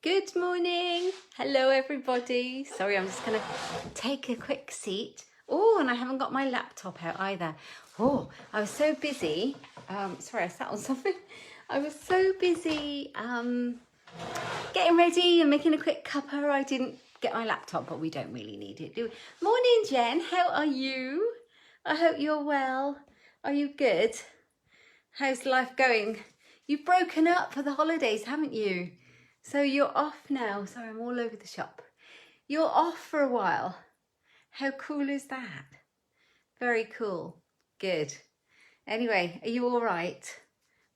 Good morning. Hello, everybody. Sorry, I'm just going to take a quick seat. Oh, and I haven't got my laptop out either. Oh, I was so busy. Sorry, I sat on something. I was so busy getting ready and making a quick cuppa. I didn't get my laptop, but we don't really need it, do we? Morning, Jen. How are you? I hope you're well. Are you good? How's life going? You've broken up for the holidays, haven't you? So you're off now. Sorry, I'm all over the shop. You're off for a while. How cool is that? Very cool. Good. Anyway, are you all right?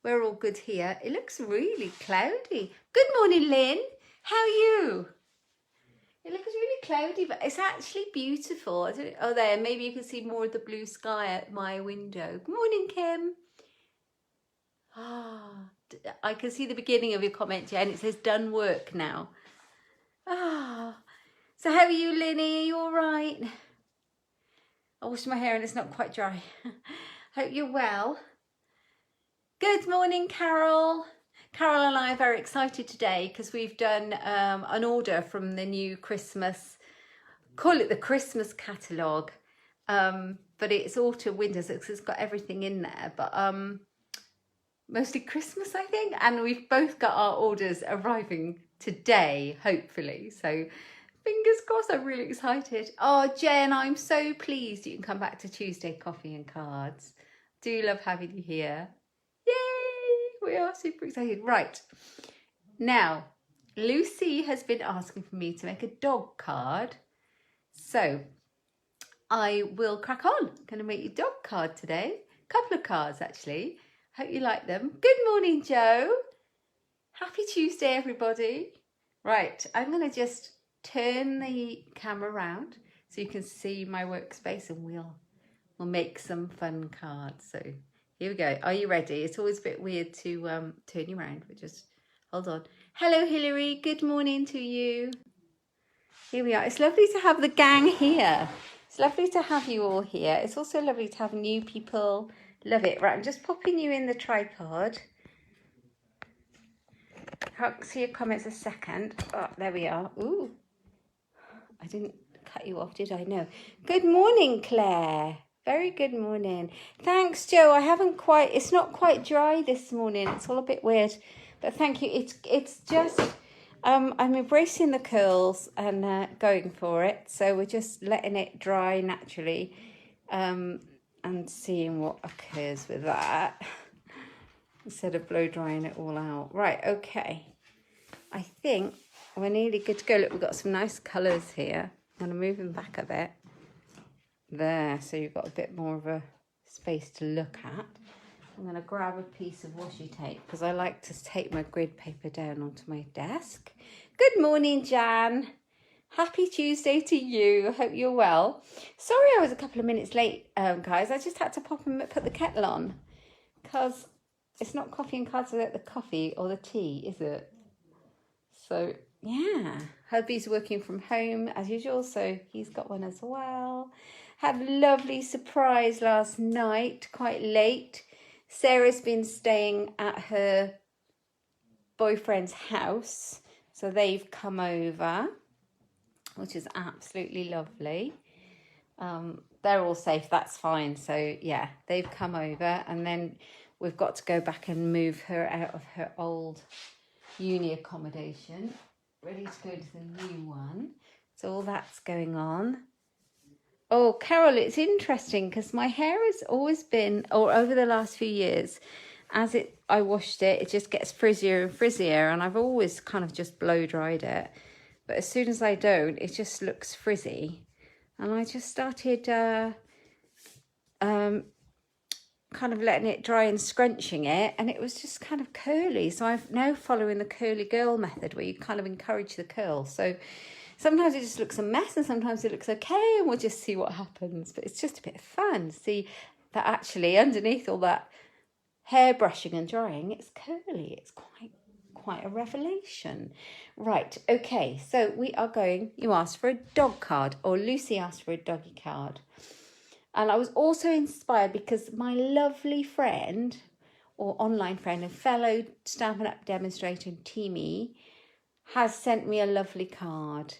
We're all good here. It looks really cloudy. Good morning, Lynn. How are you? It looks really cloudy, but it's actually beautiful. Oh, there. Maybe you can see more of the blue sky at my window. Good morning, Kim. Ah, I can see the beginning of your comment, Jen. It says done work now. Ah, so how are you, Linny? Are you all right? I washed my hair and it's not quite dry. Hope you're well. Good morning, Carol. Carol and I are very excited today because we've done an order from the new Christmas, call it the Christmas catalogue, but it's autumn winter, so it's got everything in there, but mostly Christmas, I think, and we've both got our orders arriving today, hopefully, so fingers crossed. I'm really excited. Oh, Jen, I'm so pleased you can come back to Tuesday Coffee and Cards. Do love having you here. Yay! We are super excited. Right, now Lucy has been asking for me to make a dog card, so I will crack on. I'm going to make you a dog card today. A couple of cards, actually. Hope you like them. Good morning, Joe. Happy Tuesday, everybody. Right, I'm going to just turn the camera around so you can see my workspace, and we'll make some fun cards. So here we go. Are you ready? It's always a bit weird to turn you around, but just hold on. Hello, Hilary. Good morning to you. Here we are. It's lovely to have the gang here. It's lovely to have you all here. It's also lovely to have new people. Love it. Right, I'm just popping you in the tripod. Can't see your comments a second. Oh, there we are. Ooh, I didn't cut you off, did I? No. Good morning, Claire. Very good morning. Thanks, Joe. It's not quite dry this morning. It's all a bit weird, but thank you. It's just, I'm embracing the curls and going for it. So we're just letting it dry naturally, and seeing what occurs with that instead of blow drying it all out. Right, okay. I think we're nearly good to go. Look, we've got some nice colours here. I'm going to move them back a bit. There, so you've got a bit more of a space to look at. I'm going to grab a piece of washi tape because I like to take my grid paper down onto my desk. Good morning, Jan. Happy Tuesday to you. I hope you're well. Sorry I was a couple of minutes late, guys. I just had to pop and put the kettle on because it's not coffee and cards without the coffee or the tea, is it? So, yeah. Hubby's working from home as usual, so he's got one as well. Had a lovely surprise last night, quite late. Sarah's been staying at her boyfriend's house, so they've come over, which is absolutely lovely. They're all safe, that's fine. So yeah, they've come over, and then we've got to go back and move her out of her old uni accommodation, ready to go to the new one. So all that's going on. Oh, Carol, it's interesting because my hair has always been, or over the last few years, I washed it, it just gets frizzier and frizzier, and I've always kind of just blow dried it. But as soon as I don't, it just looks frizzy. And I just started kind of letting it dry and scrunching it, and it was just kind of curly. So I'm now following the curly girl method where you kind of encourage the curl. So sometimes it just looks a mess and sometimes it looks okay, and we'll just see what happens. But it's just a bit of fun to see that actually underneath all that hair brushing and drying, it's curly. It's quite a revelation. Right, okay, so we are going, you asked for a dog card, or Lucy asked for a doggy card. And I was also inspired because my lovely friend, or online friend, and fellow Stampin' Up demonstrator, Teamy, has sent me a lovely card.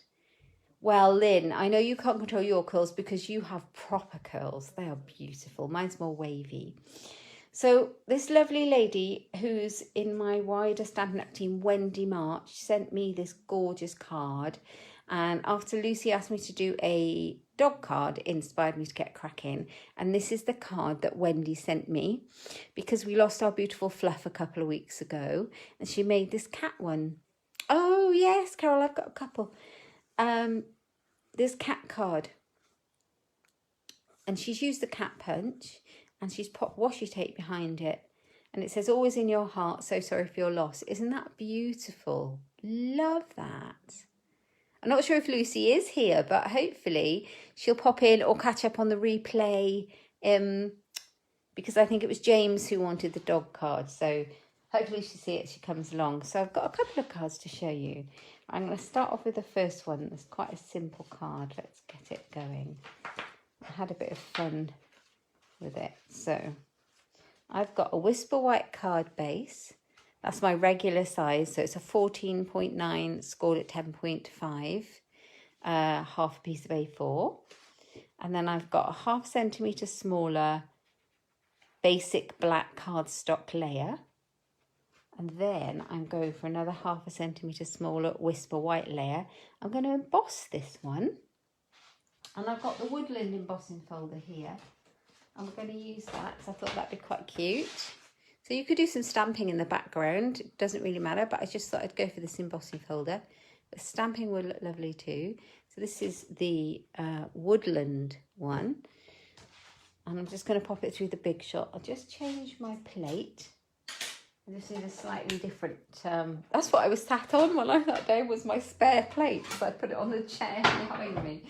Well, Lynn, I know you can't control your curls because you have proper curls. They are beautiful. Mine's more wavy. So this lovely lady who's in my wider Stampin' Up team, Wendy March, sent me this gorgeous card. And after Lucy asked me to do a dog card, it inspired me to get cracking. And this is the card that Wendy sent me because we lost our beautiful Fluff a couple of weeks ago. And she made this cat one. Oh, yes, Carol, I've got a couple. This cat card. And she's used the cat punch and she's put washi tape behind it. And it says, always in your heart, so sorry for your loss. Isn't that beautiful? Love that. I'm not sure if Lucy is here, but hopefully she'll pop in or catch up on the replay because I think it was James who wanted the dog card. So hopefully she'll see it as she comes along. So I've got a couple of cards to show you. I'm going to start off with the first one. It's quite a simple card. Let's get it going. I had a bit of fun with it. So I've got a Whisper White card base. That's my regular size. So it's a 14.9 scored at 10.5, half a piece of A4. And then I've got a 0.5 centimetre smaller basic black cardstock layer. And then I'm going for another 0.5 centimetre smaller Whisper White layer. I'm going to emboss this one. And I've got the woodland embossing folder here. I'm going to use that because I thought that'd be quite cute. So you could do some stamping in the background. It doesn't really matter, but I just thought I'd go for this embossing folder. The stamping would look lovely too. So this is the woodland one. And I'm just going to pop it through the Big Shot. I'll just change my plate. I just need a slightly different, that's what I was sat on when that day was my spare plate. So I put it on the chair behind me.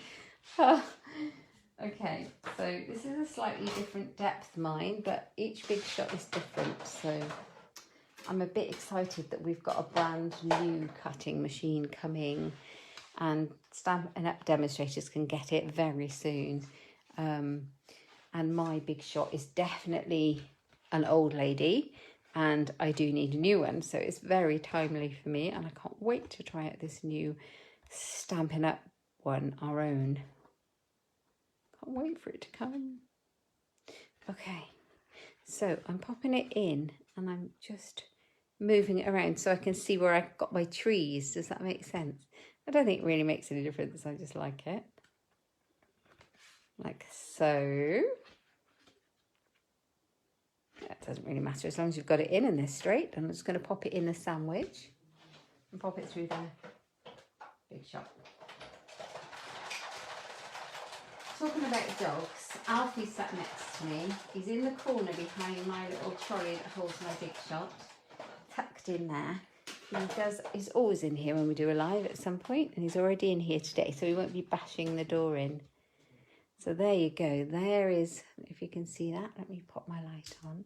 Okay, so this is a slightly different depth mine, but each Big Shot is different. So I'm a bit excited that we've got a brand new cutting machine coming and Stampin' Up demonstrators can get it very soon. And my Big Shot is definitely an old lady and I do need a new one. So it's very timely for me and I can't wait to try out this new Stampin' Up one, our own. Can't wait for it to come. Okay, so I'm popping it in and I'm just moving it around so I can see where I've got my trees. Does that make sense? I don't think it really makes any difference. I just like it. Like so. That doesn't really matter as long as you've got it in this straight. I'm just going to pop it in the sandwich and pop it through the Big Shot. Talking about dogs, Alfie sat next to me. He's in the corner behind my little trolley that holds my Big Shot, tucked in there. He's always in here when we do a live at some point, and he's already in here today, so he won't be bashing the door in. So there you go. There is, if you can see that, let me pop my light on.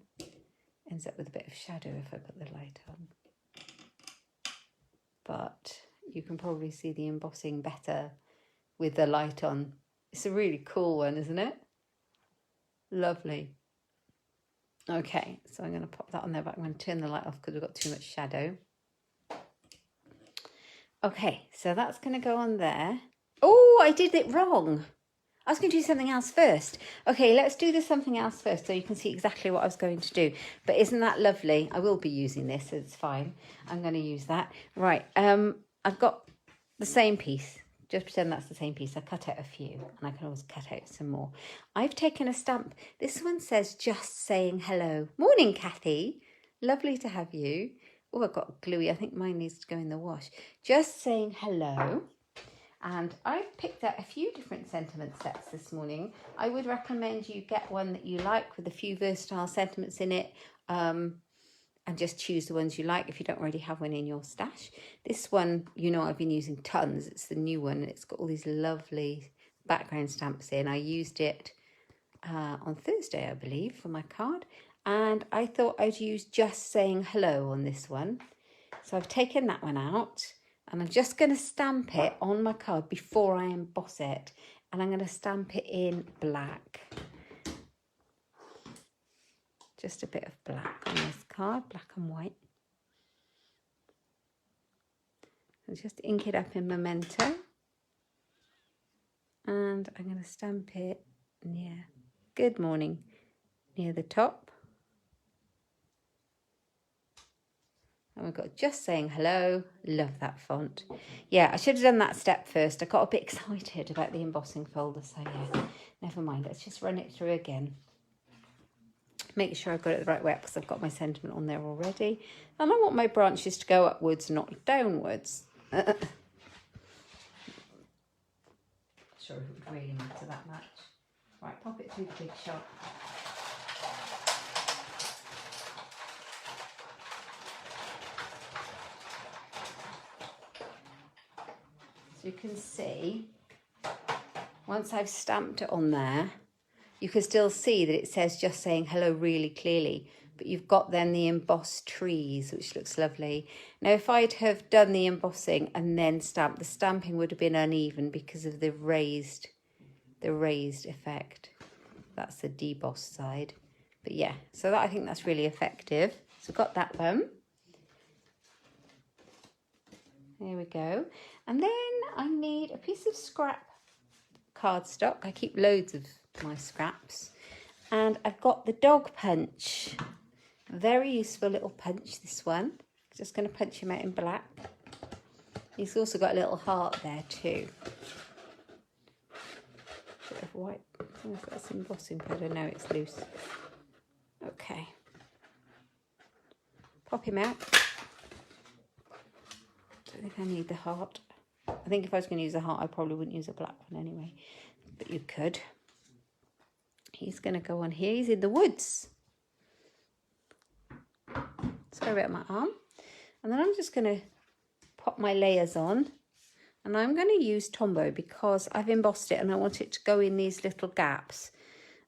Ends up with a bit of shadow if I put the light on. But you can probably see the embossing better with the light on. It's a really cool one, isn't it? Lovely. Okay, so I'm going to pop that on there, but I'm going to turn the light off because we've got too much shadow. Okay, so that's going to go on there. Oh, I did it wrong. I was going to do something else first. Okay, let's do this something else first so you can see exactly what I was going to do. But isn't that lovely? I will be using this, so it's fine. I'm going to use that. Right, I've got the same piece. Just pretend that's the same piece. I cut out a few and I can always cut out some more. I've taken a stamp. This one says, just saying hello. Morning, Kathy. Lovely to have you. Oh, I've got gluey. I think mine needs to go in the wash. Just saying hello. And I've picked out a few different sentiment sets this morning. I would recommend you get one that you like with a few versatile sentiments in it. And just choose the ones you like if you don't already have one in your stash. This one, you know, I've been using tons. It's the new one. It's got all these lovely background stamps in. I used it on Thursday, I believe, for my card. And I thought I'd use just saying hello on this one. So I've taken that one out. And I'm just going to stamp it on my card before I emboss it. And I'm going to stamp it in black. Just a bit of black on this card, black and white. I'll just ink it up in Memento. And I'm going to stamp it near Good Morning, near the top. And we've got Just Saying Hello. Love that font. Yeah, I should have done that step first. I got a bit excited about the embossing folder, so yeah, never mind. Let's just run it through again. Make sure I've got it the right way because I've got my sentiment on there already. And I want my branches to go upwards, not downwards. Sure, it would really matter that much. Right, pop it through the big shot. So you can see, once I've stamped it on there, you can still see that it says Just Saying Hello really clearly, but you've got then the embossed trees, which looks lovely. Now, if I'd have done the embossing and then stamped, the stamping would have been uneven because of the raised effect. That's the debossed side. But yeah, so that, I think that's really effective. So got that one. There we go. And then I need a piece of scrap cardstock. I keep loads of my scraps. And I've got the dog punch. Very useful little punch, this one. Just going to punch him out in black. He's also got a little heart there too. Bit of white. I've got some embossing powder. No, it's loose. Okay. Pop him out. Don't think I need the heart. I think if I was going to use a heart, I probably wouldn't use a black one anyway. But you could. He's going to go on here. He's in the woods. Sorry about my arm. And then I'm just going to pop my layers on. And I'm going to use Tombow because I've embossed it and I want it to go in these little gaps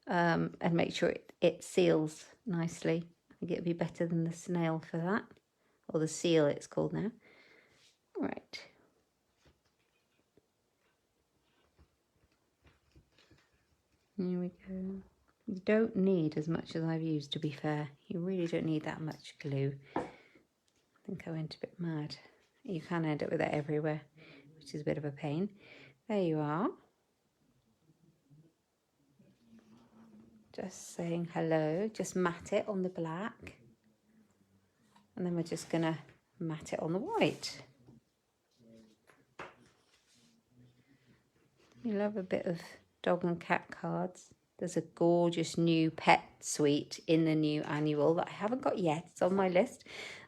and make sure it seals nicely. I think it would be better than the snail for that. Or the seal it's called now. All right. Here we go. You don't need as much as I've used, to be fair. You really don't need that much glue. I think I went a bit mad. You can end up with that everywhere, which is a bit of a pain. There you are. Just saying hello. Just mat it on the black. And then we're just going to mat it on the white. You love a bit of dog and cat cards. There's a gorgeous new pet suite in the new annual that I haven't got yet. It's on my list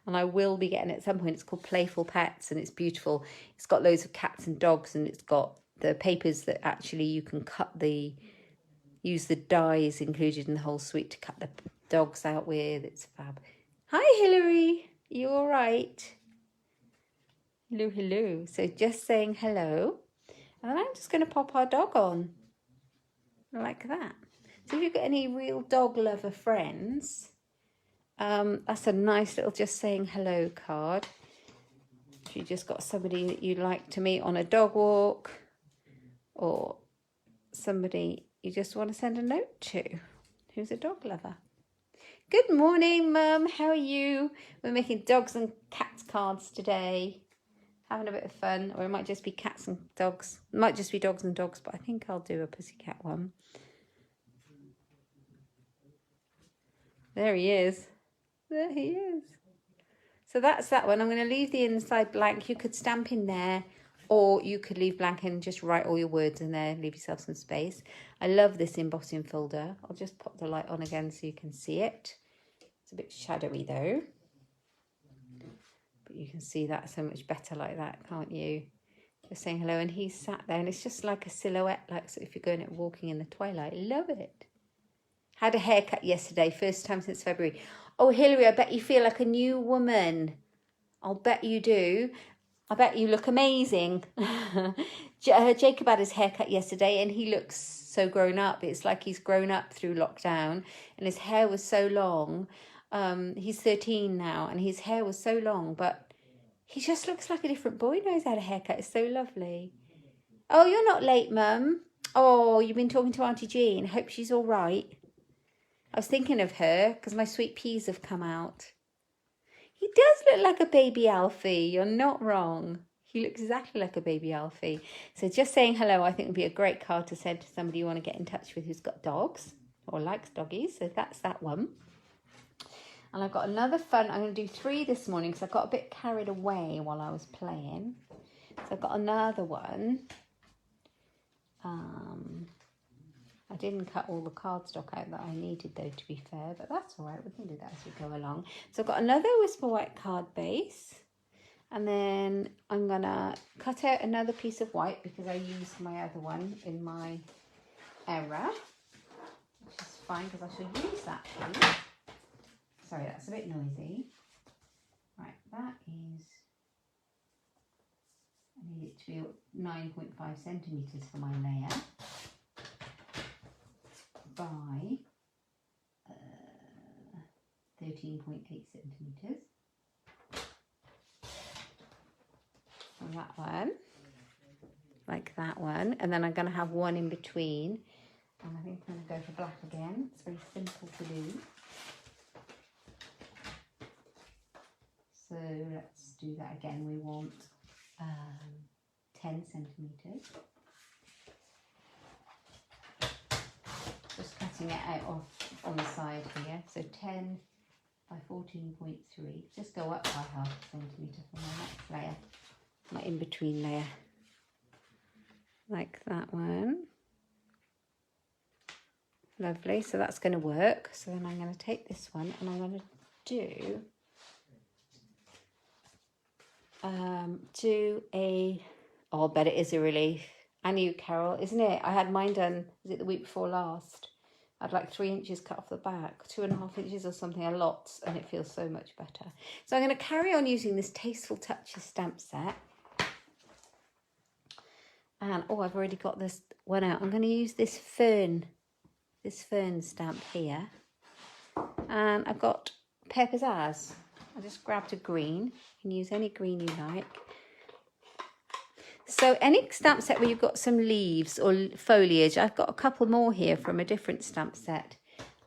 and I will be getting it at some point. It's called Playful Pets and it's beautiful. It's got loads of cats and dogs and it's got the papers that actually you can use the dies included in the whole suite to cut the dogs out with. It's fab. Hi Hilary, you all right? Hello, hello. So just saying hello. And then I'm just going to pop our dog on. Like that. So if you've got any real dog lover friends, that's a nice little just saying hello card. If you just got somebody that you'd like to meet on a dog walk or somebody you just want to send a note to who's a dog lover. Good morning, Mum. How are you? We're making dogs and cats cards today. Having a bit of fun, or it might just be cats and dogs. It might just be dogs and dogs, but I think I'll do a pussycat one. There he is. There he is. So that's that one. I'm going to leave the inside blank. You could stamp in there, or you could leave blank and just write all your words in there. Leave yourself some space. I love this embossing folder. I'll just pop the light on again so you can see it. It's a bit shadowy though. But you can see that so much better like that, can't you? Just saying hello. And he's sat there and it's just like a silhouette, like so if you're going out walking in the twilight. Love it. Had a haircut yesterday, first time since February. Oh, Hilary, I bet you feel like a new woman. I'll bet you do. I bet you look amazing. Jacob had his haircut yesterday and he looks so grown up. It's like he's grown up through lockdown and his hair was so long. He's 13 now and his hair was so long, but he just looks like a different boy now he's had a haircut. It's so lovely. Oh, you're not late, Mum. Oh, you've been talking to Auntie Jean. Hope she's all right. I was thinking of her because my sweet peas have come out. He does look like a baby Alfie. You're not wrong. You look exactly like a baby Alfie. So just saying hello, I think would be a great card to send to somebody you want to get in touch with who's got dogs or likes doggies. So that's that one. And I've got another fun. I'm going to do 3 this morning because I got a bit carried away while I was playing. So I've got another one. I didn't cut all the cardstock out that I needed though, to be fair, but that's all right. We can do that as we go along. So I've got another Whisper White card base. And then I'm going to cut out another piece of white because I used my other one in my error, which is fine because I should use that piece. Sorry, that's a bit noisy. Right, that is, I need it to be 9.5 centimetres for my layer by 13.8 centimetres. On that one, like that one, and then I'm going to have one in between, and I think I'm going to go for black again. It's very simple to do. So let's do that again. We want 10 centimetres. Just cutting it out off on the side here. So 10 by 14.3. Just go up by half a centimetre for my next layer. My in-between layer, like that one. Lovely, so that's going to work. So then I'm going to take this one and I'm going to do oh, I bet it is a relief. And you, Carol, isn't it? I had mine done, was it the week before last? I had like 3 inches cut off the back, 2.5 inches or something, a lot, and it feels so much better. So I'm going to carry on using this Tasteful Touches stamp set. And, oh, I've already got this one out. I'm going to use this fern stamp here. And I've got Pepper's As. I just grabbed a green. You can use any green you like. So any stamp set where you've got some leaves or foliage, I've got a couple more here from a different stamp set.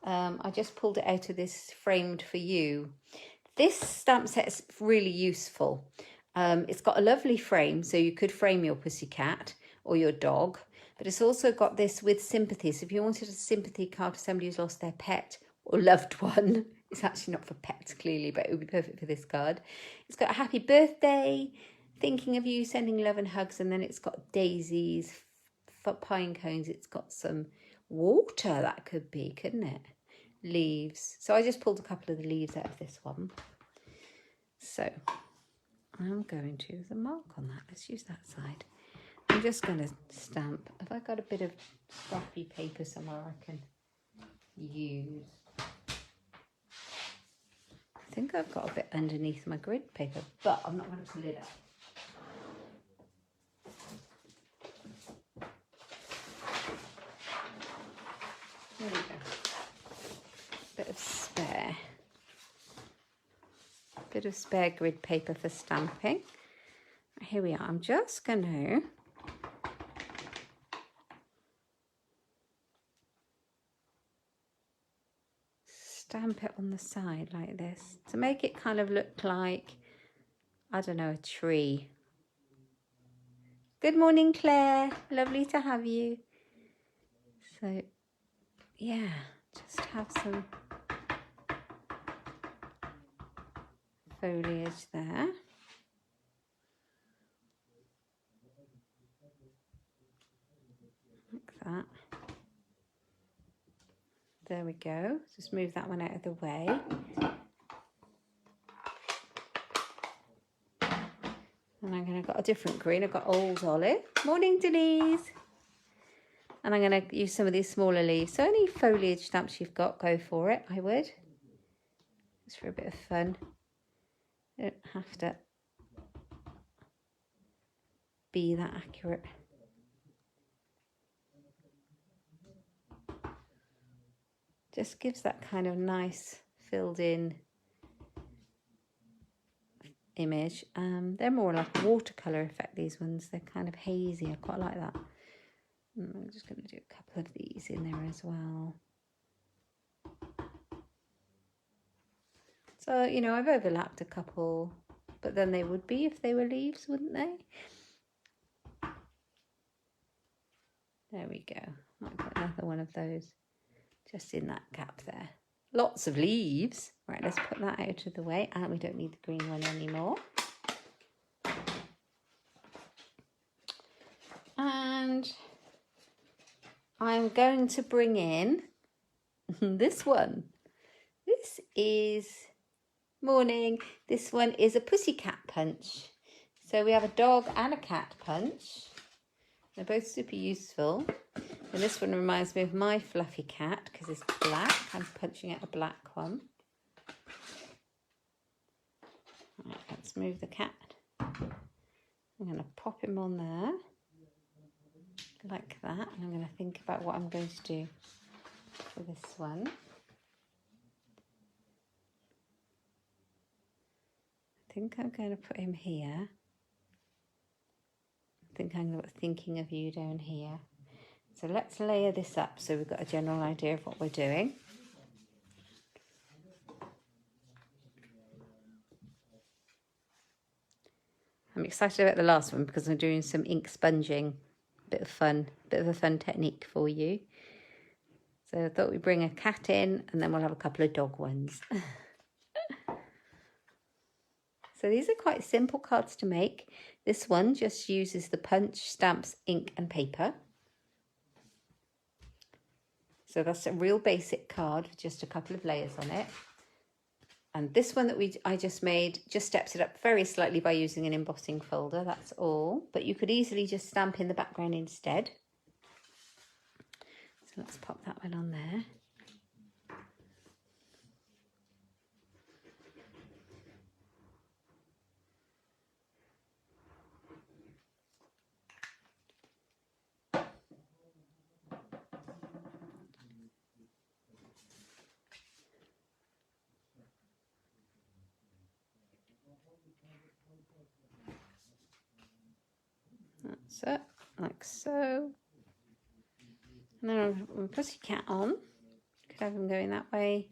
I just pulled it out of this Framed for You. This stamp set is really useful. It's got a lovely frame, so you could frame your pussycat or your dog, but it's also got this with sympathy. So if you wanted a sympathy card for somebody who's lost their pet or loved one, it's actually not for pets clearly, but it would be perfect for this card. It's got a happy birthday, thinking of you, sending love and hugs, and then it's got daisies, pine cones, it's got some water, that could be, couldn't it? Leaves. So I just pulled a couple of the leaves out of this one. So I'm going to use a mark on that. Let's use that side. I'm just going to stamp. Have I got a bit of scrappy paper somewhere I can use? I think I've got a bit underneath my grid paper, but I'm not going to pull it up. There we go. Bit of spare. Bit of spare grid paper for stamping. Here we are. I'm just going to stamp it on the side like this to make it kind of look like, I don't know, a tree. Good morning, Claire. Lovely to have you. So, yeah, just have some foliage there. Like that. There we go. Just move that one out of the way. And I'm going to got a different green. I've got Old Olive. Morning, Denise. And I'm going to use some of these smaller leaves. So any foliage stamps you've got, go for it. I would. Just for a bit of fun. You don't have to be that accurate. Just gives that kind of nice filled in image. They're more like a watercolour effect, these ones. They're kind of hazy. I quite like that. I'm just going to do a couple of these in there as well. So, you know, I've overlapped a couple, but then they would be if they were leaves, wouldn't they? There we go. Might put another one of those just in that gap there. Lots of leaves. Right, let's put that out of the way, and we don't need the green one anymore. And I'm going to bring in this one. This is morning. This one is a pussycat punch. So we have a dog and a cat punch. They're both super useful. And this one reminds me of my fluffy cat because it's black. I'm punching out a black one. Right, let's move the cat. I'm going to pop him on there like that. And I'm going to think about what I'm going to do for this one. I think I'm going to put him here. I think I'm thinking of you down here. So let's layer this up so we've got a general idea of what we're doing. I'm excited about the last one because I'm doing some ink sponging. Bit of a fun technique for you. So I thought we'd bring a cat in and then we'll have a couple of dog ones. So these are quite simple cards to make. This one just uses the punch, stamps, ink and paper. So that's a real basic card with just a couple of layers on it. And this one that I just made just steps it up very slightly by using an embossing folder, that's all. But you could easily just stamp in the background instead. So let's pop that one on there. That's it, like so. And then I'll put a cat on. Could have him going that way.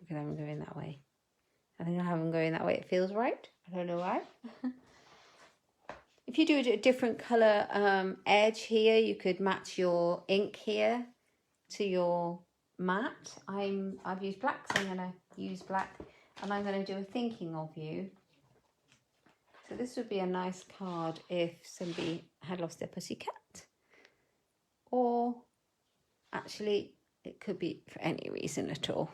Could have him going that way. I think I'll have him going that way. It feels right. I don't know why. If you do a different colour edge here, you could match your ink here to your mat. I've used black, so I'm going to use black, and I'm going to do a thinking of you. So this would be a nice card if somebody had lost their pussycat, or actually it could be for any reason at all.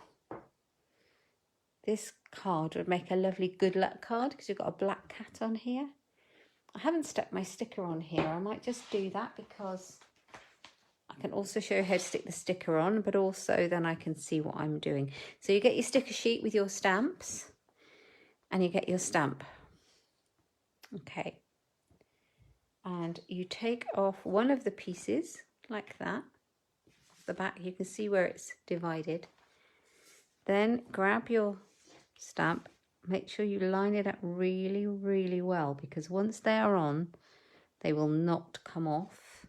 This card would make a lovely good luck card because you've got a black cat on here. I haven't stuck my sticker on here. I might just do that because I can also show you how to stick the sticker on, but also then I can see what I'm doing. So you get your sticker sheet with your stamps and you get your stamp. Okay. And you take off one of the pieces like that. Off the back, you can see where it's divided. Then grab your stamp. Make sure you line it up really, really well because once they are on, they will not come off.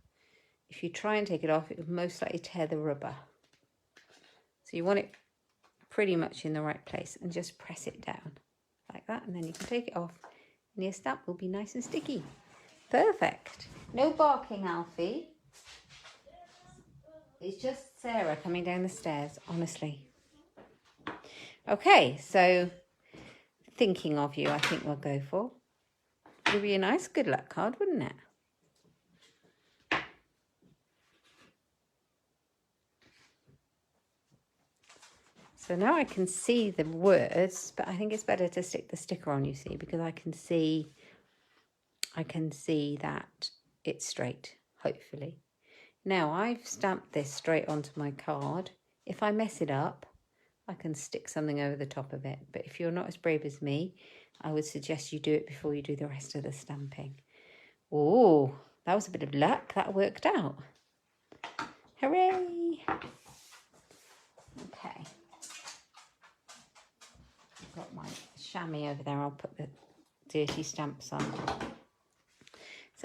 If you try and take it off, it will most likely tear the rubber. So you want it pretty much in the right place and just press it down like that. And then you can take it off and your stamp will be nice and sticky. Perfect. No barking, Alfie. It's just Sarah coming down the stairs, honestly. Okay, so thinking of you, I think we'll go for. It would be a nice good luck card, wouldn't it? So now I can see the words, but I think it's better to stick the sticker on, you see, because I can see that it's straight, hopefully. Now I've stamped this straight onto my card. If I mess it up, I can stick something over the top of it. But if you're not as brave as me, I would suggest you do it before you do the rest of the stamping. Oh, that was a bit of luck. That worked out. Hooray! Okay. I've got my chamois over there. I'll put the dirty stamps on.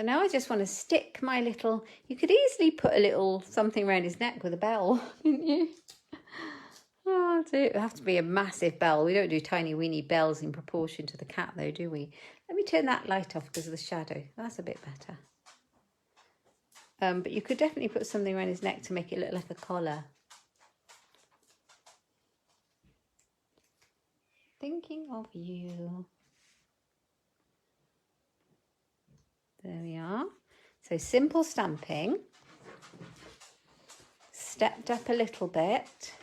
So now I just want to stick my little, you could easily put a little something around his neck with a bell, couldn't you? Oh, it would have to be a massive bell. We don't do tiny weeny bells in proportion to the cat though, do we? Let me turn that light off because of the shadow. That's a bit better. But you could definitely put something around his neck to make it look like a collar. Thinking of you. There we are. So simple stamping. Stepped up a little bit.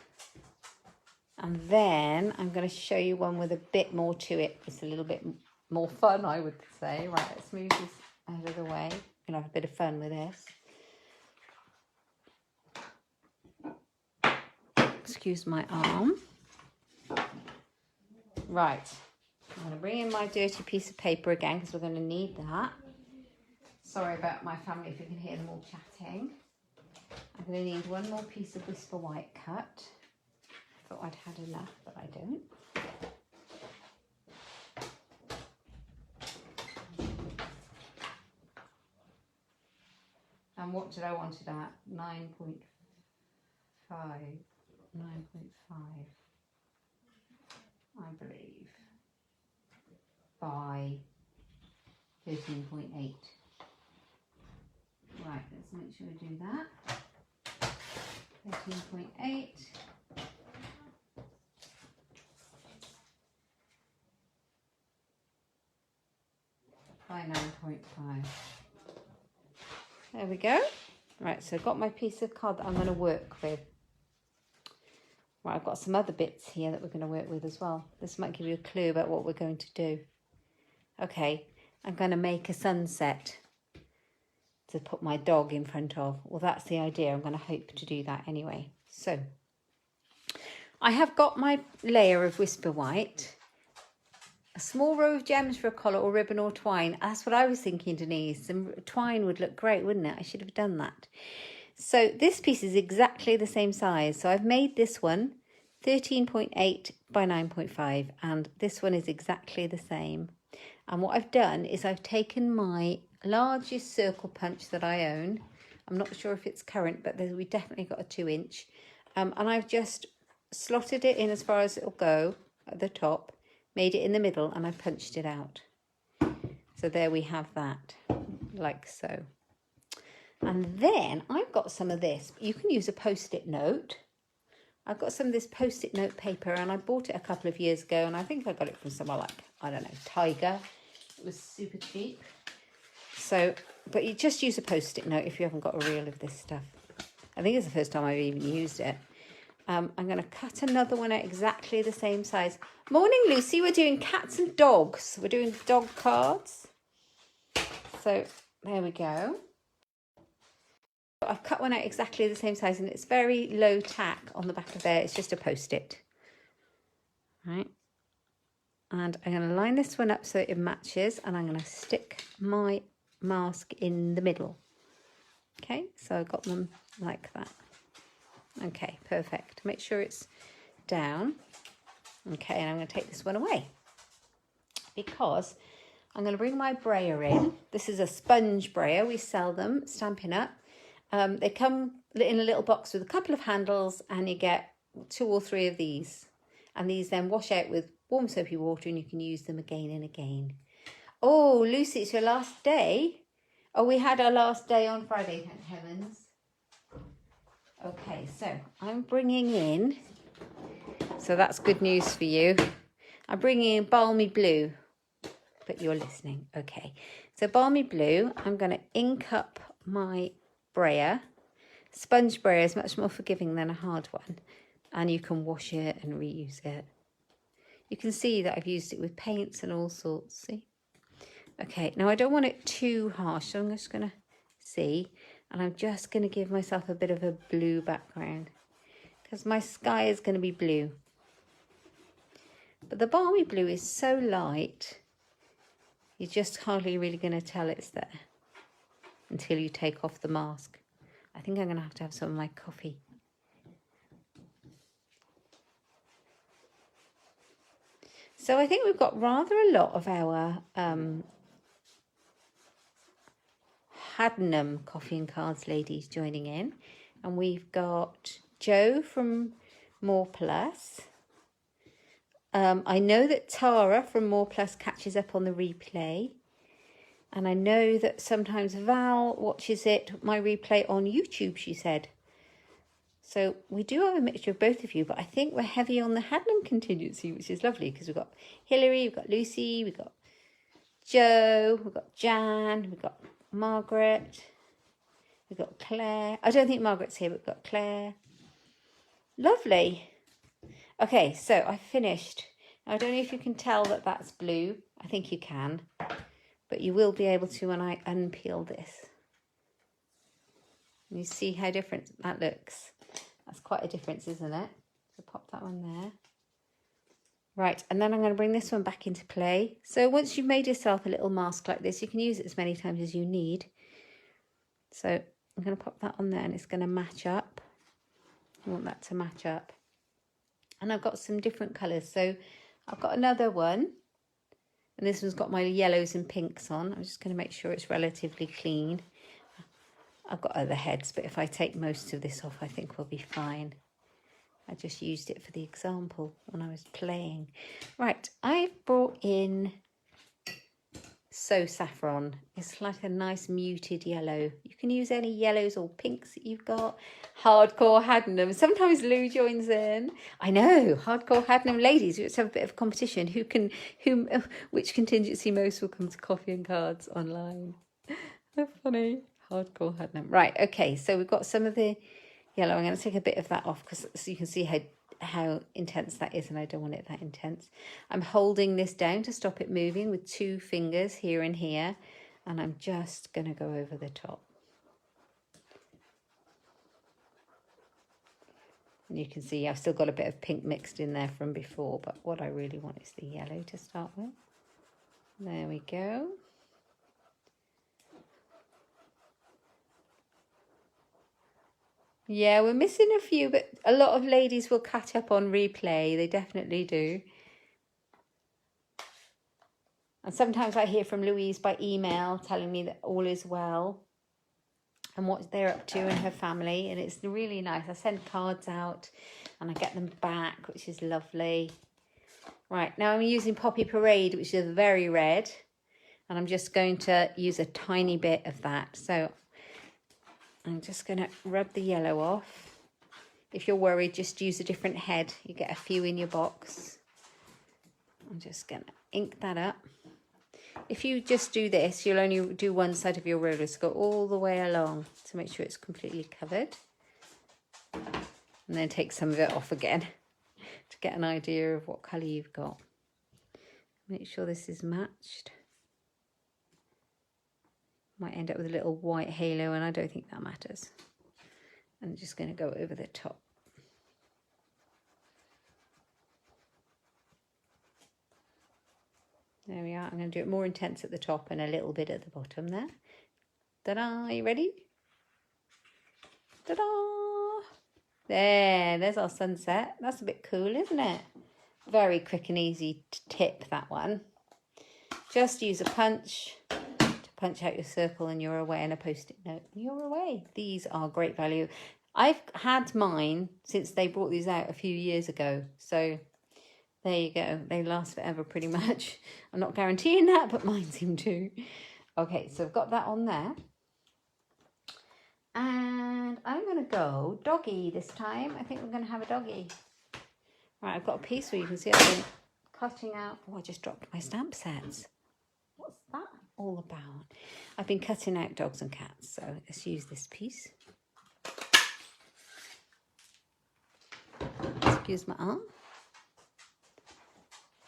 And then I'm going to show you one with a bit more to it. It's a little bit more fun, I would say. Right, let's move this out of the way. We're going to have a bit of fun with this. Excuse my arm. Right. I'm going to bring in my dirty piece of paper again because we're going to need that. Sorry about my family if you can hear them all chatting. I'm going to need one more piece of Whisper White cut. Thought I'd had enough, but I don't. And what did I want it at? 9.5. 9.5. I believe. By 13.8. Right, let's make sure we do that. 13.8. By 9.5. There we go. Right, so I've got my piece of card that I'm going to work with. Right, I've got some other bits here that we're going to work with as well. This might give you a clue about what we're going to do. Okay, I'm going to make a sunset to put my dog in front of. Well, that's the idea. I'm going to hope to do that anyway. So, I have got my layer of Whisper White. A small row of gems for a collar or ribbon or twine. That's what I was thinking, Denise. Some twine would look great, wouldn't it? I should have done that. So this piece is exactly the same size. So I've made this one 13.8 by 9.5 and this one is exactly the same. And what I've done is I've taken my largest circle punch that I own. I'm not sure if it's current, but we definitely got a 2-inch. And I've just slotted it in as far as it'll go at the top. Made it in the middle and I punched it out. So there we have that, like so. And then I've got some of this. You can use a post-it note. I've got some of this post-it note paper and I bought it a couple of years ago and I think I got it from somewhere like, I don't know, Tiger. It was super cheap. So, but you just use a post-it note if you haven't got a reel of this stuff. I think it's the first time I've even used it. I'm going to cut another one at exactly the same size. Morning, Lucy. We're doing cats and dogs. We're doing dog cards. So there we go. I've cut one out exactly the same size and it's very low tack on the back of there. It's just a post-it. Right. And I'm going to line this one up so it matches and I'm going to stick my mask in the middle. Okay, so I've got them like that. Okay, perfect. Make sure it's down. Okay, and I'm going to take this one away because I'm going to bring my brayer in. This is a sponge brayer. We sell them, Stampin' Up. They come in a little box with a couple of handles and you get 2 or 3 of these. And these then wash out with warm soapy water and you can use them again and again. Oh, Lucy, it's your last day. Oh, we had our last day on Friday, thank heavens. Okay, so I'm bringing in, so that's good news for you. I'm bringing in Balmy Blue, but you're listening. Okay, so Balmy Blue, I'm going to ink up my brayer. Sponge brayer is much more forgiving than a hard one, and you can wash it and reuse it. You can see that I've used it with paints and all sorts, see? Okay, now I don't want it too harsh, so I'm just going to see. And I'm just going to give myself a bit of a blue background because my sky is going to be blue. But the Balmy Blue is so light, you're just hardly really going to tell it's there until you take off the mask. I think I'm going to have some of my coffee. So I think we've got rather a lot of our Hadnam Coffee and Cards ladies joining in. And we've got Joe from More Plus. I know that Tara from More Plus catches up on the replay. And I know that sometimes Val watches it, my replay on YouTube, she said. So we do have a mixture of both of you, but I think we're heavy on the Hadnam contingency, which is lovely because we've got Hilary, we've got Lucy, we've got Joe, we've got Jan, we've got Margaret, we've got Claire. I don't think Margaret's here, but we've got Claire. Lovely. Okay, so I finished. I don't know if you can tell that that's blue. I think you can, but you will be able to when I unpeel this. You see how different that looks. That's quite a difference, isn't it? So pop that one there. Right, and then I'm going to bring this one back into play. So once you've made yourself a little mask like this, you can use it as many times as you need. So I'm going to pop that on there and it's going to match up. I want that to match up. And I've got some different colours. So I've got another one. And this one's got my yellows and pinks on. I'm just going to make sure it's relatively clean. I've got other heads, but if I take most of this off, I think we'll be fine. I just used it for the example when I was playing. Right, I've brought in So Saffron. It's like a nice muted yellow. You can use any yellows or pinks that you've got. Hardcore Hadnam. Sometimes Lou joins in. I know, Hardcore Hadnam ladies. Let's have a bit of competition. Which contingency most will come to Coffee and Cards online. That's funny. Hardcore Hadnam. Right, okay, so we've got some of the yellow. I'm going to take a bit of that off because so you can see how intense that is, and I don't want it that intense. I'm holding this down to stop it moving with 2 fingers here and here, and I'm just going to go over the top. And you can see I've still got a bit of pink mixed in there from before, but what I really want is the yellow to start with. There we go. Yeah, we're missing a few, but a lot of ladies will catch up on replay. They definitely do. And sometimes I hear from Louise by email telling me that all is well and what they're up to and her family. And it's really nice. I send cards out and I get them back, which is lovely. Right, now I'm using Poppy Parade, which is very red. And I'm just going to use a tiny bit of that. So I'm just going to rub the yellow off. If you're worried, just use a different head. You get a few in your box. I'm just going to ink that up. If you just do this, you'll only do one side of your roller. So go all the way along to make sure it's completely covered. And then take some of it off again to get an idea of what colour you've got. Make sure this is matched. Might end up with a little white halo, and I don't think that matters. I'm just going to go over the top. There we are. I'm going to do it more intense at the top and a little bit at the bottom there. Ta-da! You ready? Ta-da! There's our sunset. That's a bit cool, isn't it? Very quick and easy tip, that one. Just use a punch. Punch out your circle and you're away, and a post-it note and you're away. These are great value. I've had mine since they brought these out a few years ago. So there you go. They last forever pretty much. I'm not guaranteeing that, but mine seem to. Okay, so I've got that on there. And I'm going to go doggy this time. I think we're going to have a doggy. Right, I've got a piece where you can see I've been cutting out. Oh, I just dropped my stamp sets. What's that all about? I've been cutting out dogs and cats, so let's use this piece. Excuse my arm.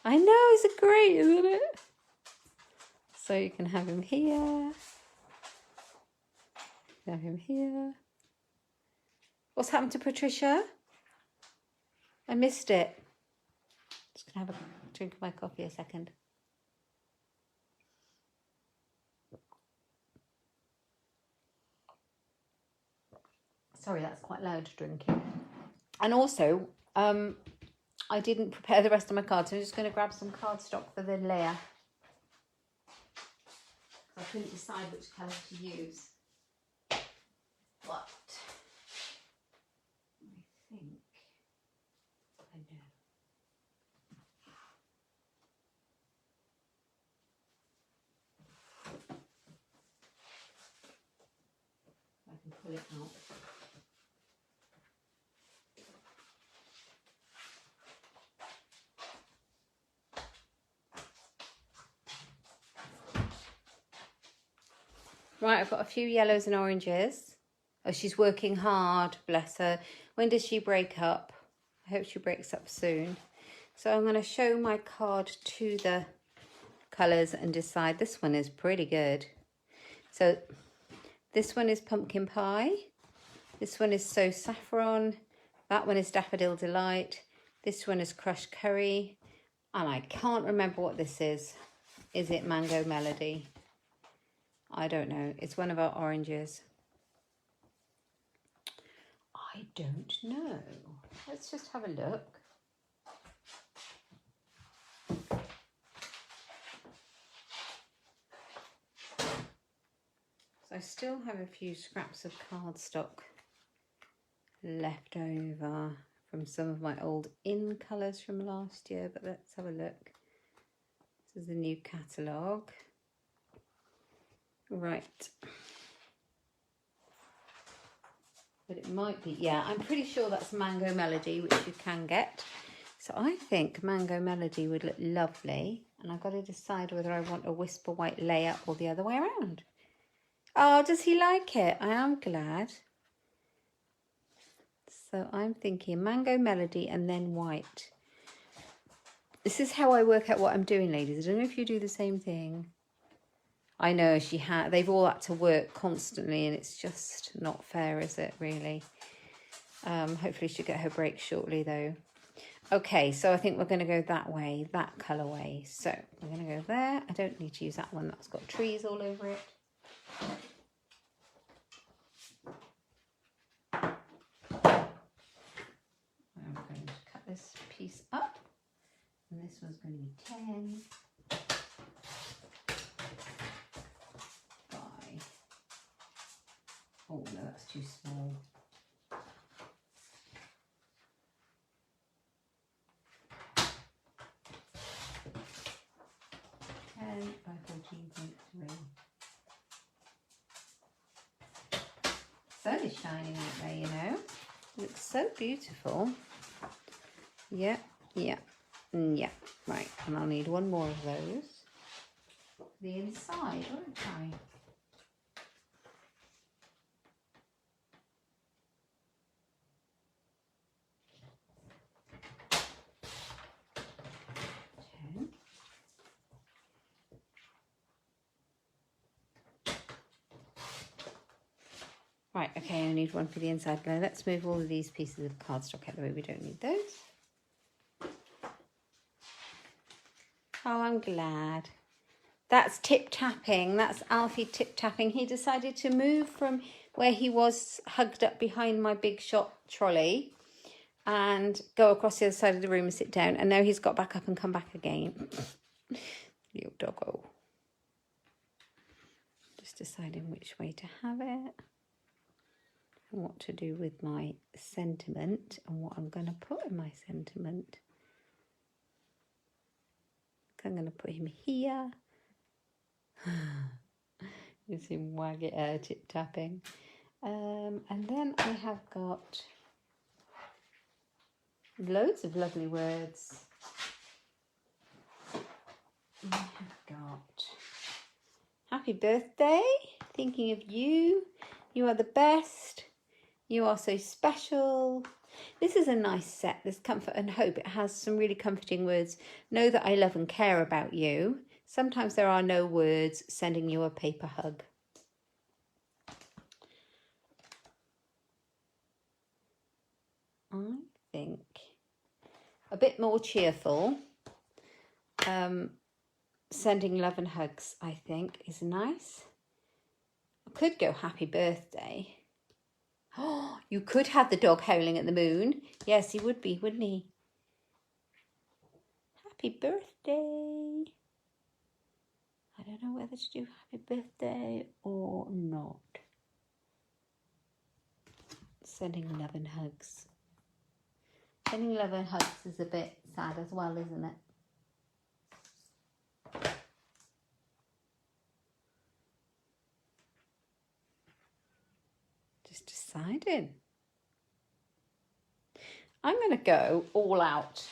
I know, it's great, isn't it? So you can have him here. Have him here. What's happened to Patricia? I missed it. Just gonna have a drink of my coffee a second. Sorry, that's quite loud drinking. And also, I didn't prepare the rest of my cards, so I'm just going to grab some cardstock for the layer. I couldn't decide which colour to use. But I think I know. I can pull it out. Right, I've got a few yellows and oranges. Oh, she's working hard, bless her. When does she break up? I hope she breaks up soon. So I'm going to show my card to the colours and decide. This one is pretty good. So this one is Pumpkin Pie. This one is So Saffron. That one is Daffodil Delight. This one is Crushed Curry. And I can't remember what this is. Is it Mango Melody? I don't know. It's one of our oranges. I don't know. Let's just have a look. So I still have a few scraps of cardstock left over from some of my old in colours from last year, but let's have a look. This is the new catalogue. Right. But it might be, yeah, I'm pretty sure that's Mango Melody, which you can get. So I think Mango Melody would look lovely. And I've got to decide whether I want a Whisper White layer or the other way around. Oh, does he like it? I am glad. So I'm thinking Mango Melody and then white. This is how I work out what I'm doing, ladies. I don't know if you do the same thing. I know they've all had to work constantly and it's just not fair, is it, really? Hopefully she'll get her break shortly, though. Okay, so I think we're going to go that way, that colourway. So we're going to go there. I don't need to use that one that's got trees all over it. I'm going to cut this piece up. And this one's going to be 10 by... Oh, no, that's too small. 10 by 14.3. Sun is shining out there, you know. It looks so beautiful. Yeah, yeah, yeah. Right, and I'll need one more of those. The inside, won't I? Right, okay, I need one for the inside. Now let's move all of these pieces of cardstock out of the way. We don't need those. Oh, I'm glad. That's tip-tapping. That's Alfie tip-tapping. He decided to move from where he was hugged up behind my big shop trolley and go across the other side of the room and sit down. And now he's got back up and come back again. Little doggo. Just deciding which way to have it. And what to do with my sentiment and what I'm going to put in my sentiment. I'm going to put him here. You see him wag it out, tip tapping. And then I have got loads of lovely words. I have got happy birthday, thinking of you. You are the best. You are so special. This is a nice set, this Comfort and Hope. It has some really comforting words. Know that I love and care about you. Sometimes there are no words. Sending you a paper hug. I think a bit more cheerful. Sending love and hugs, I think, is nice. I could go happy birthday. Oh, you could have the dog howling at the moon. Yes, he would be, wouldn't he? Happy birthday. I don't know whether to do happy birthday or not. Sending love and hugs. Sending love and hugs is a bit sad as well, isn't it? Just deciding. I'm going to go all out.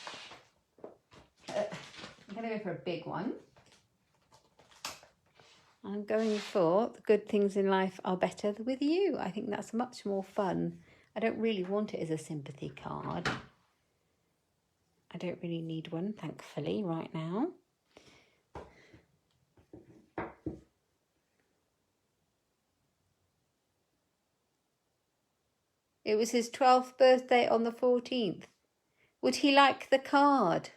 I'm going to go for a big one. I'm going for the good things in life are better with you. I think that's much more fun. I don't really want it as a sympathy card. I don't really need one, thankfully, right now. It was his 12th birthday on the 14th. Would he like the card?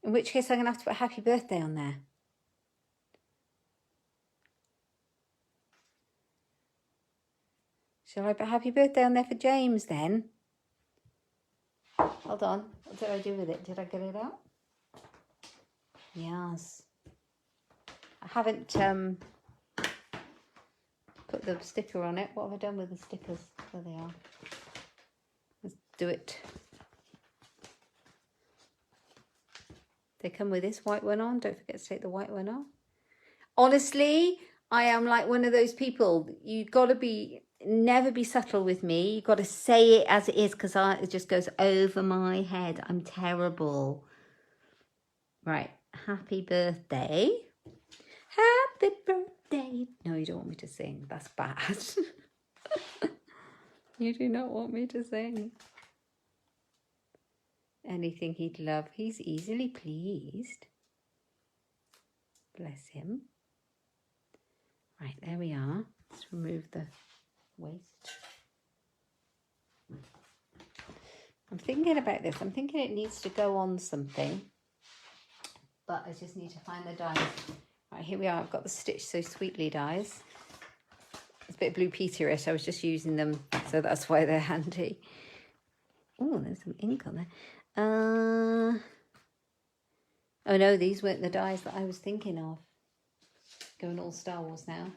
In which case I'm going to have to put happy birthday on there. Shall I put happy birthday on there for James then? Hold on. What did I do with it? Did I get it out? Yes. I haven't put the sticker on it. What have I done with the stickers? There they are. Let's do it. They come with this white one on. Don't forget to take the white one off. Honestly, I am like one of those people. You've got to never be subtle with me. You've got to say it as it is, because it just goes over my head. I'm terrible. Right. Happy birthday. Happy birthday. No, you don't want me to sing. That's bad. You do not want me to sing. Anything he'd love. He's easily pleased. Bless him. Right, there we are. Let's remove the waste. I'm thinking about this. I'm thinking it needs to go on something. But I just need to find the dies. Right, here we are. I've got the Stitch So Sweetly dies. It's a bit Blue Peter-ish. I was just using them, so that's why they're handy. Oh, there's some ink on there. Oh no, these weren't the dies that I was thinking of. Going all Star Wars now.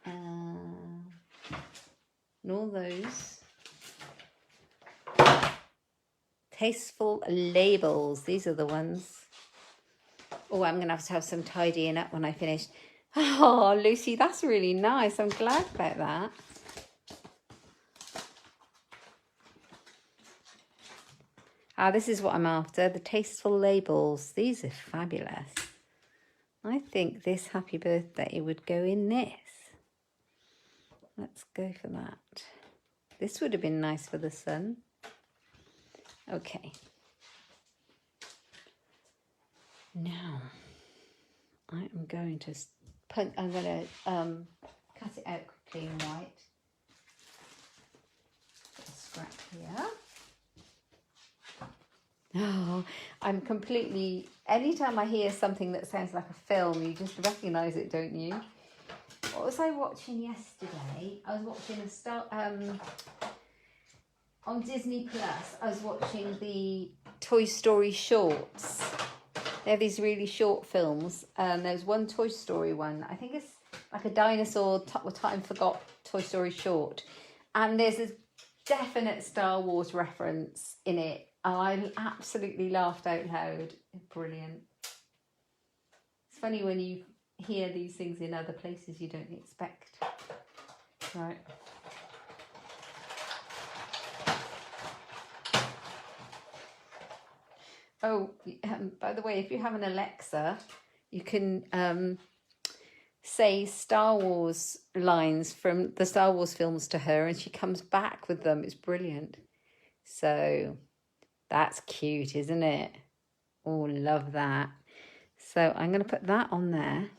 And all those. Tasteful labels. These are the ones. Oh, I'm going to have some tidying up when I finish. Oh, Lucy, that's really nice. I'm glad about that. This is what I'm after. The tasteful labels. These are fabulous. I think this happy birthday would go in this. Let's go for that. This would have been nice for the sun. Okay. Now, I am going to cut it out quickly in white. Put a scrap here. Oh, I'm completely... Anytime I hear something that sounds like a film, you just recognise it, don't you? What was I watching yesterday? I was watching on Disney Plus. I was watching the Toy Story shorts. They have these really short films. There's one Toy Story one. I think it's like a dinosaur time forgot Toy Story short. And there's a definite Star Wars reference in it. And I absolutely laughed out loud. Brilliant. It's funny when you hear these things in other places you don't expect. Right. Oh, by the way, if you have an Alexa, you can say Star Wars lines from the Star Wars films to her, and she comes back with them. It's brilliant. So that's cute, isn't it? Oh, love that. So I'm going to put that on there.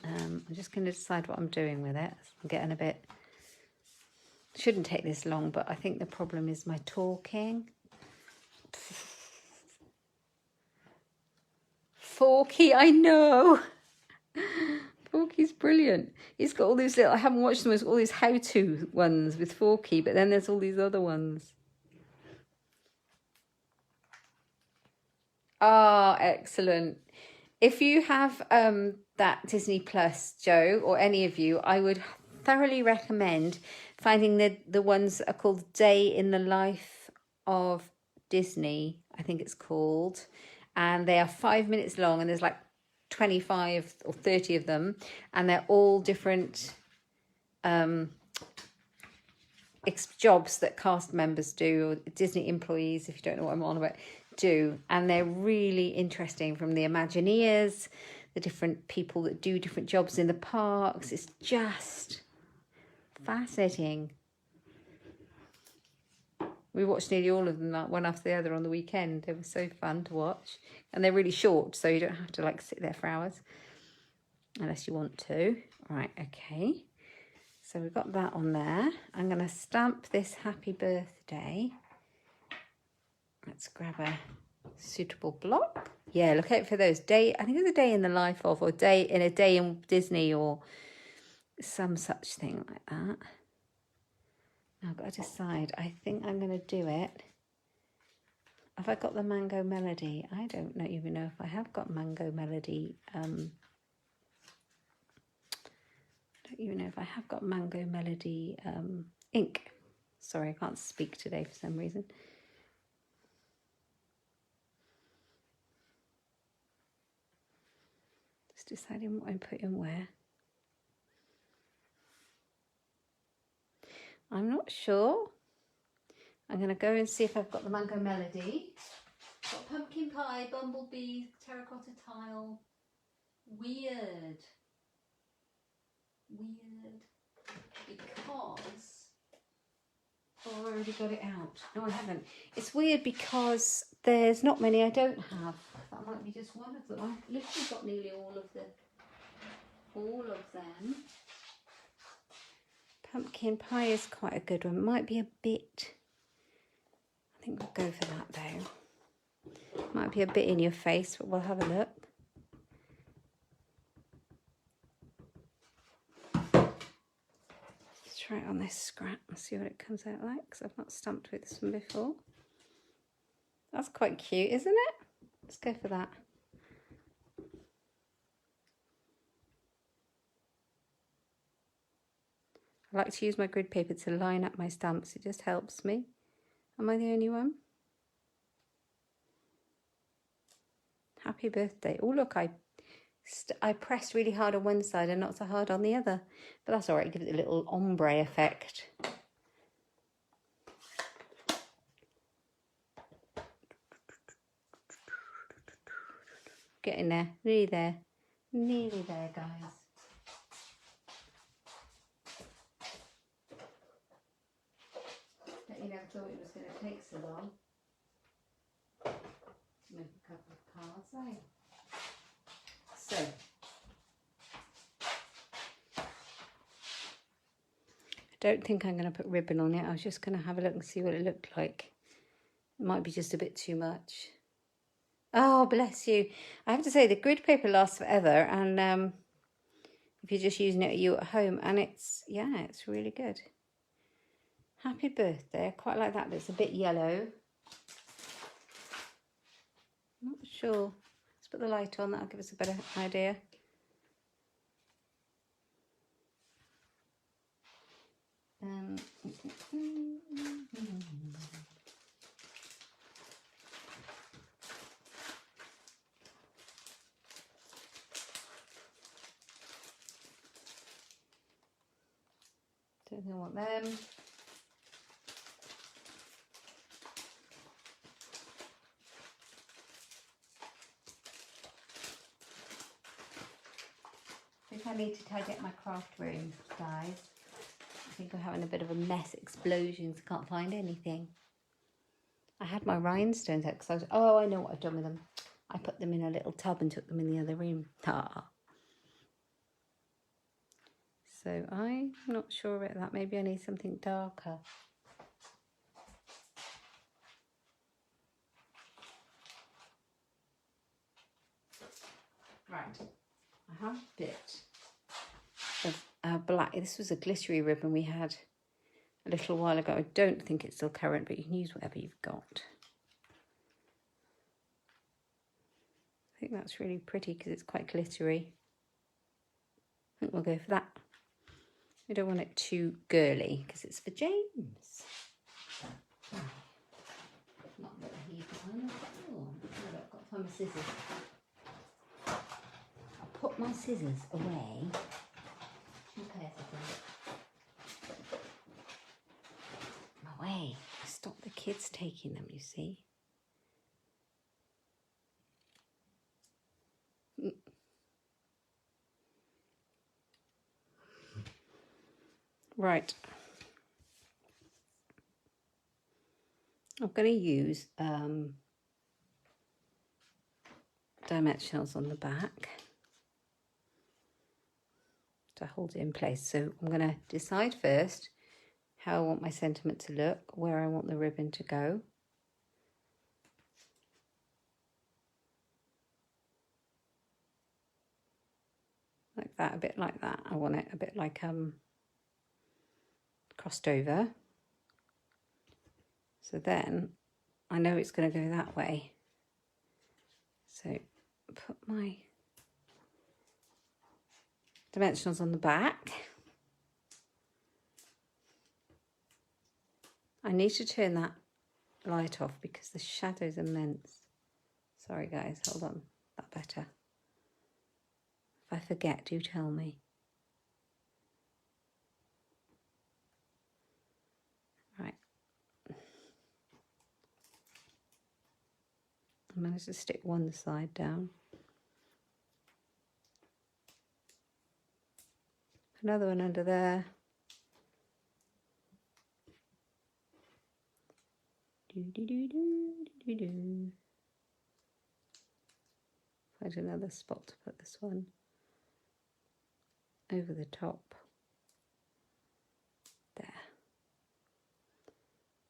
I'm just going to decide what I'm doing with it. I'm getting a bit... Shouldn't take this long, but I think the problem is my talking. Forky, I know. Forky's brilliant. He's got all these little... I haven't watched them. There's all these how-to ones with Forky, but then there's all these other ones. Ah, excellent. If you have that Disney Plus, Joe, or any of you, I would thoroughly recommend finding the ones that are called Day in the Life of Disney, I think it's called. And they are 5 minutes long, and there's like 25 or 30 of them, and they're all different jobs that cast members do, or Disney employees, if you don't know what I'm on about, do. And they're really interesting, from the Imagineers, the different people that do different jobs in the parks. It's just fascinating. We watched nearly all of them, one after the other, on the weekend. They were so fun to watch. And they're really short, so you don't have to like sit there for hours, unless you want to. Right, okay. So we've got that on there. I'm going to stamp this happy birthday. Let's grab a suitable block. Yeah, look out for those. Day, I think it's a day in the life of, or a day in Disney, or some such thing like that. Now I've got to decide. I think I'm going to do it. Have I got the Mango Melody? I don't even know if I have got Mango Melody. I don't even know if I have got Mango Melody ink. Sorry, I can't speak today for some reason. Just deciding what I'm putting where. I'm not sure. I'm going to go and see if I've got the Mango Melody. Got pumpkin pie, bumblebee, terracotta tile. Weird. Because... oh, I've already got it out. No, I haven't. It's weird because there's not many I don't have. That might be just one of them. I've literally got nearly all of them. Pumpkin pie is quite a good one. Might be a bit... I think we'll go for that though. Might be a bit in your face, but we'll have a look. Let's try it on this scrap and see what it comes out like, because I've not stamped with this one before. That's quite cute, isn't it? Let's go for that. I like to use my grid paper to line up my stamps. It just helps me. Am I the only one? Happy birthday. Oh, look, I pressed really hard on one side and not so hard on the other. But that's all right. Give it a little ombre effect. Getting there. Nearly there. Nearly there, guys. You never thought it was going to take so long to make a couple of cards, eh? So, I don't think I'm going to put ribbon on it. I was just going to have a look and see what it looked like. It might be just a bit too much. Oh, bless you. I have to say, the grid paper lasts forever, and if you're just using it at home, and it's really good. Happy birthday. I quite like that, but it's a bit yellow. Not sure. Let's put the light on. That'll give us a better idea. Don't want them. I think I need to tidy up my craft room, guys. I think I'm having a bit of a mess, explosions. I can't find anything. I had my rhinestones out because I know what I've done with them. I put them in a little tub and took them in the other room. So I'm not sure about that. Maybe I need something darker. Right, I have a bit of black. This was a glittery ribbon we had a little while ago. I don't think it's still current, but you can use whatever you've got. I think that's really pretty because it's quite glittery. I think we'll go for that. We don't want it too girly because it's for James. Not that he can. Oh, I've got to find my scissors. I'll put my scissors away. Okay, away. Stop the kids taking them, you see. Right. I'm going to use dimensionals on the back to hold it in place. So I'm going to decide first how I want my sentiment to look, where I want the ribbon to go. Like that, a bit like that. I want it a bit like crossed over. So then I know it's going to go that way. So put my dimensionals on the back. I need to turn that light off because the shadow's immense. Sorry guys, hold on. That better. If I forget, do tell me. Right. I managed to stick one side down. Another one under there. Find another spot to put this one over the top. There.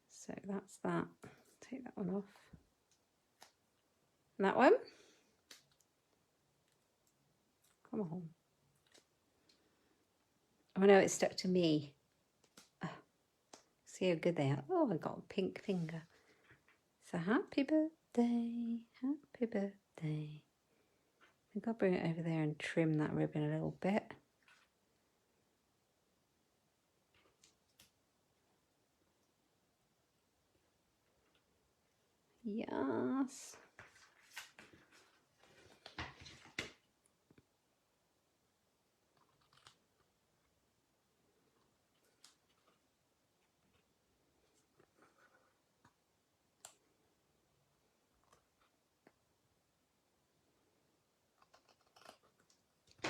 So that's that. Take that one off. And that one. Come on. Oh no, it's stuck to me. Oh, see how good they are. Oh, I got a pink finger. So happy birthday, happy birthday. I think I'll bring it over there and trim that ribbon a little bit. Yes.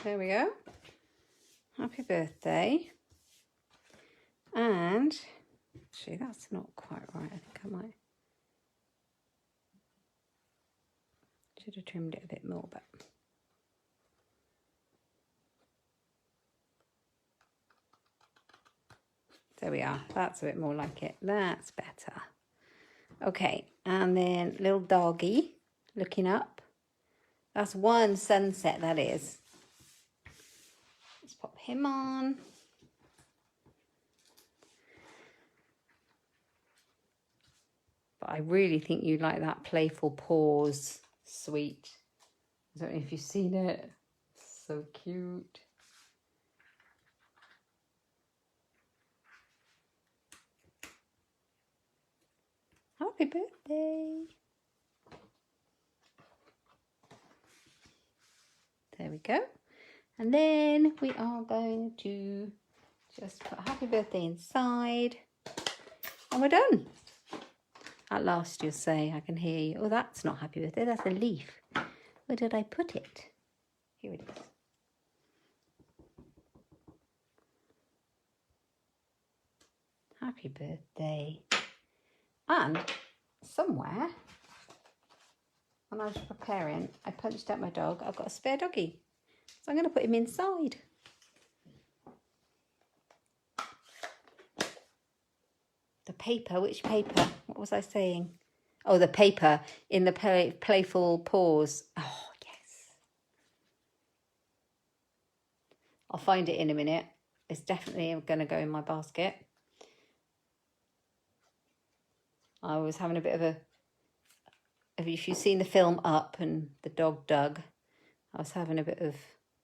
There we go. Happy birthday. And actually that's not quite right. I think I might should have trimmed it a bit more, but there we are. That's a bit more like it. That's better. Okay, and then little doggy looking up. That's one sunset, that is. Let's pop him on. But I really think you like that playful paws sweet. I don't know if you've seen it. So cute. Happy birthday. There we go. And then we are going to just put happy birthday inside. And we're done. At last you'll say, I can hear you. Oh, that's not happy birthday, that's a leaf. Where did I put it? Here it is. Happy birthday. And somewhere, when I was preparing, I punched out my dog. I've got a spare doggy. So I'm going to put him inside. The paper, which paper? What was I saying? Oh, the paper in the playful paws. Oh, yes. I'll find it in a minute. It's definitely going to go in my basket. I was having a bit of a... If you've seen the film Up and the dog Doug, I was having a bit of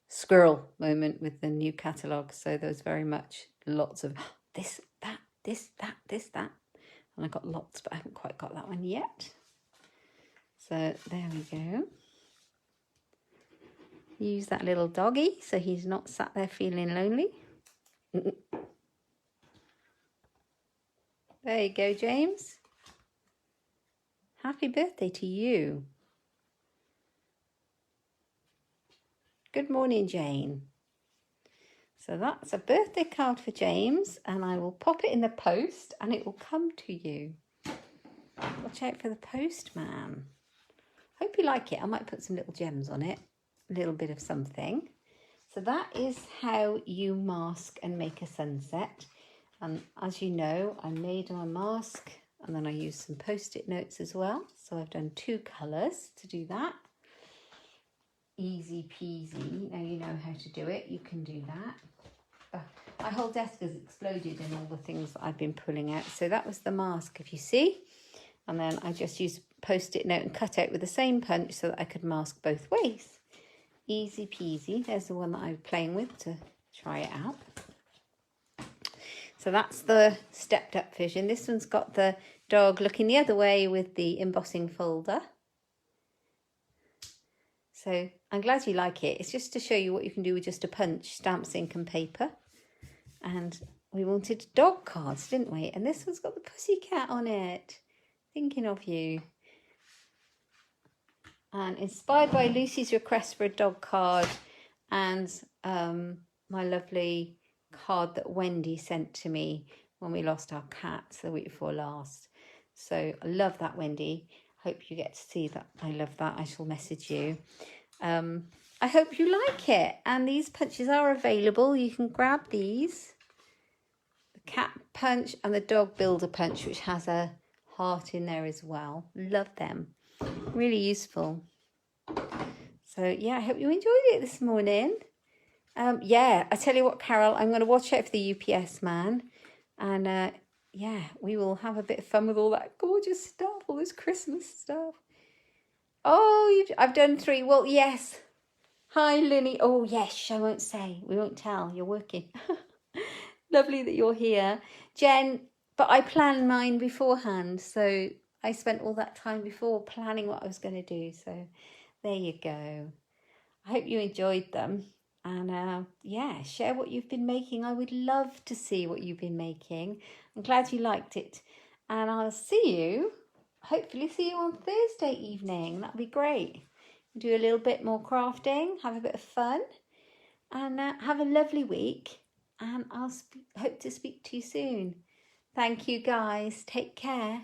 squirrel moment with the new catalogue. So there was very much lots of this, that, this, that, this, that. And I got lots, but I haven't quite got that one yet. So there we go. Use that little doggy so he's not sat there feeling lonely. There you go, James. Happy birthday to you. Good morning, Jane. So that's a birthday card for James, and I will pop it in the post and it will come to you. Watch out for the postman. Hope you like it. I might put some little gems on it, a little bit of something. So that is how you mask and make a sunset. And as you know, I made my mask and then I used some post-it notes as well. So I've done 2 colours to do that. Easy peasy. Now you know how to do it. You can do that. My whole desk has exploded in all the things that I've been pulling out. So that was the mask, if you see. And then I just used post-it note and cut out with the same punch so that I could mask both ways. Easy peasy. There's the one that I'm playing with to try it out. So that's the stepped up version. This one's got the dog looking the other way with the embossing folder. So I'm glad you like it. It's just to show you what you can do with just a punch, stamps, ink and paper. And we wanted dog cards, didn't we? And this one's got the pussycat on it. Thinking of you. And inspired by Lucy's request for a dog card and my lovely card that Wendy sent to me when we lost our cats the week before last. So I love that, Wendy. Hope you get to see that. I love that. I shall message you. I hope you like it. And these punches are available. You can grab these. The cat punch and the dog builder punch, which has a heart in there as well. Love them. Really useful. So yeah, I hope you enjoyed it this morning. Yeah, I tell you what, Carol, I'm going to watch out for the UPS man. And yeah, we will have a bit of fun with all that gorgeous stuff, all this Christmas stuff. Oh, I've done 3. Well, yes. Hi, Linny. Oh, yes, I won't say. We won't tell. You're working. Lovely that you're here. Jen, but I planned mine beforehand. So I spent all that time before planning what I was going to do. So there you go. I hope you enjoyed them. And yeah, share what you've been making. I would love to see what you've been making. I'm glad you liked it. And I'll hopefully see you on Thursday evening. That'd be great. Do a little bit more crafting, have a bit of fun. And have a lovely week. And I'll hope to speak to you soon. Thank you, guys. Take care.